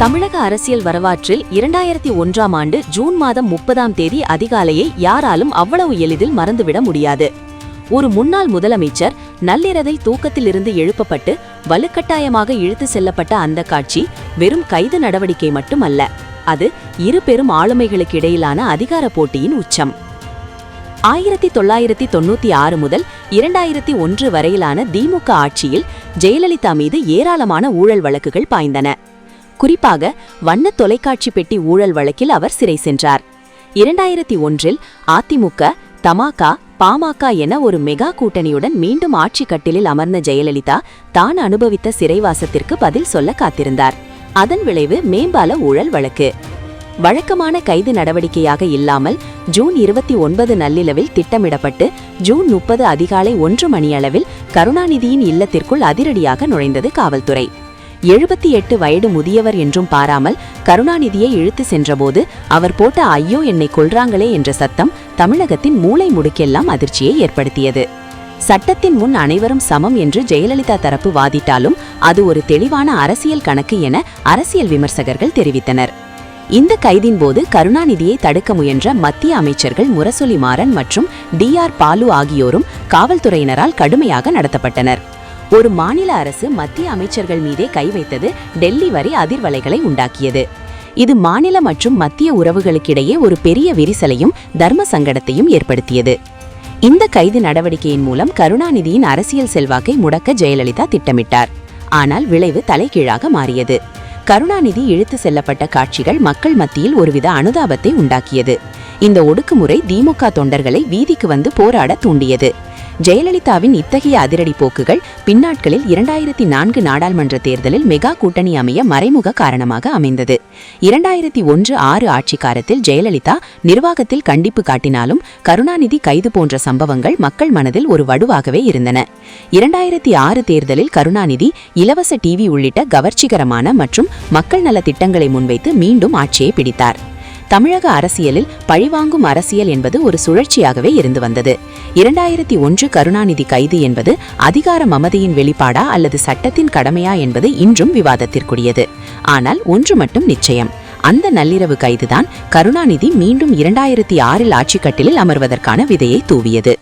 தமிழக அரசியல் வரலாற்றில் 2001ஆம் ஆண்டு ஜூன் மாதம் 30ஆம் தேதி அதிகாலையை யாராலும் அவ்வளவு எளிதில் மறந்துவிட முடியாது. ஒரு முன்னாள் முதலமைச்சர் நள்ளிரவை தூக்கத்திலிருந்து எழுப்பப்பட்டு வலுக்கட்டாயமாக இழுத்து செல்லப்பட்ட அந்த காட்சி வெறும் கைது நடவடிக்கை மட்டுமல்ல, அது இரு பெரும் ஆளுமைகளுக்கு இடையிலான அதிகார போட்டியின் உச்சம். 1996 முதல் 2001 வரையிலான திமுக ஆட்சியில் ஜெயலலிதா மீது ஏராளமான ஊழல் வழக்குகள் பாய்ந்தன. குறிப்பாக வண்ண தொலைக்காட்சி பெட்டி ஊழல் வழக்கில் அவர் சிறை சென்றார். 2001 அதிமுக, தமாக, பாமக என ஒரு மெகா கூட்டணியுடன் மீண்டும் ஆட்சி கட்டிலில் அமர்ந்த ஜெயலலிதா தான் அனுபவித்த சிறைவாசத்திற்கு பதில் சொல்ல காத்திருந்தார். அதன் விளைவு மேம்பால ஊழல் வழக்கு. வழக்கமான கைது நடவடிக்கையாக இல்லாமல் ஜூன் 29 நள்ளிரவில் திட்டமிடப்பட்டு ஜூன் 30 அதிகாலை 1 மணியளவில் கருணாநிதியின் இல்லத்திற்குள் அதிரடியாக நுழைந்தது காவல்துறை. 78 வயது முதியவர் என்றும் பாராமல் கருணாநிதியை இழுத்து சென்றபோது அவர் போட்ட ஐயோ என்னை கொல்றாங்களே என்ற சத்தம் தமிழகத்தின் மூளை முடுக்கெல்லாம் அதிர்ச்சியை ஏற்படுத்தியது. சட்டத்தின் முன் அனைவரும் சமம் என்று ஜெயலலிதா தரப்பு வாதிட்டாலும் அது ஒரு தெளிவான அரசியல் கணக்கு என அரசியல் விமர்சகர்கள் தெரிவித்தனர். இந்த கைதின் போது கருணாநிதியை தடுக்க முயன்ற மத்திய அமைச்சர்கள் முரசொலி மாறன் மற்றும் DR பாலு ஆகியோரும் காவல்துறையினரால் கடுமையாக நடத்தப்பட்டனர். ஒரு மாநில அரசு மத்திய அமைச்சர்கள் மீதே கை வைத்தது டெல்லி வரை அதிர்வலைகளை உண்டாக்கியது. இது மாநில மற்றும் மத்திய உறவுகளுக்கிடையே ஒரு பெரிய விரிசலையும் தர்ம சங்கடத்தையும் ஏற்படுத்தியது. இந்த கைது நடவடிக்கையின் மூலம் கருணாநிதியின் அரசியல் செல்வாக்கை முடக்க ஜெயலலிதா திட்டமிட்டார். ஆனால் விளைவு தலைகீழாக மாறியது. கருணாநிதி இழுத்து செல்லப்பட்ட காட்சிகள் மக்கள் மத்தியில் ஒருவித அனுதாபத்தை உண்டாக்கியது. இந்த ஒடுக்குமுறை திமுக தொண்டர்களை வீதிக்கு வந்து போராட தூண்டியது. ஜெயலலிதாவின் இத்தகைய அதிரடி போக்குகள் பின்னாட்களில் 2004 நாடாளுமன்ற தேர்தலில் மெகா கூட்டணி அமைய மறைமுக காரணமாக அமைந்தது. 2001-6 ஆட்சிக்காலத்தில் ஜெயலலிதா நிர்வாகத்தில் கண்டிப்பு காட்டினாலும் கருணாநிதி கைது போன்ற சம்பவங்கள் மக்கள் மனதில் ஒரு வடுவாகவே இருந்தன. 2006 தேர்தலில் கருணாநிதி இலவச டிவி உள்ளிட்ட கவர்ச்சிகரமான மற்றும் மக்கள் நல திட்டங்களை முன்வைத்து மீண்டும் ஆட்சியை பிடித்தார். தமிழக அரசியலில் பழிவாங்கும் அரசியல் என்பது ஒரு சுழற்சியாகவே இருந்து வந்தது. 2001 கருணாநிதி கைது என்பது அதிகார மமதையின் வெளிப்பாடா அல்லது சட்டத்தின் கடமையா என்பது இன்றும் விவாதத்திற்குரியது. ஆனால் ஒன்று மட்டும் நிச்சயம், அந்த நள்ளிரவு கைதுதான் கருணாநிதி மீண்டும் 2006 ஆட்சிக்கட்டிலில் அமர்வதற்கான விதையை தூவியது.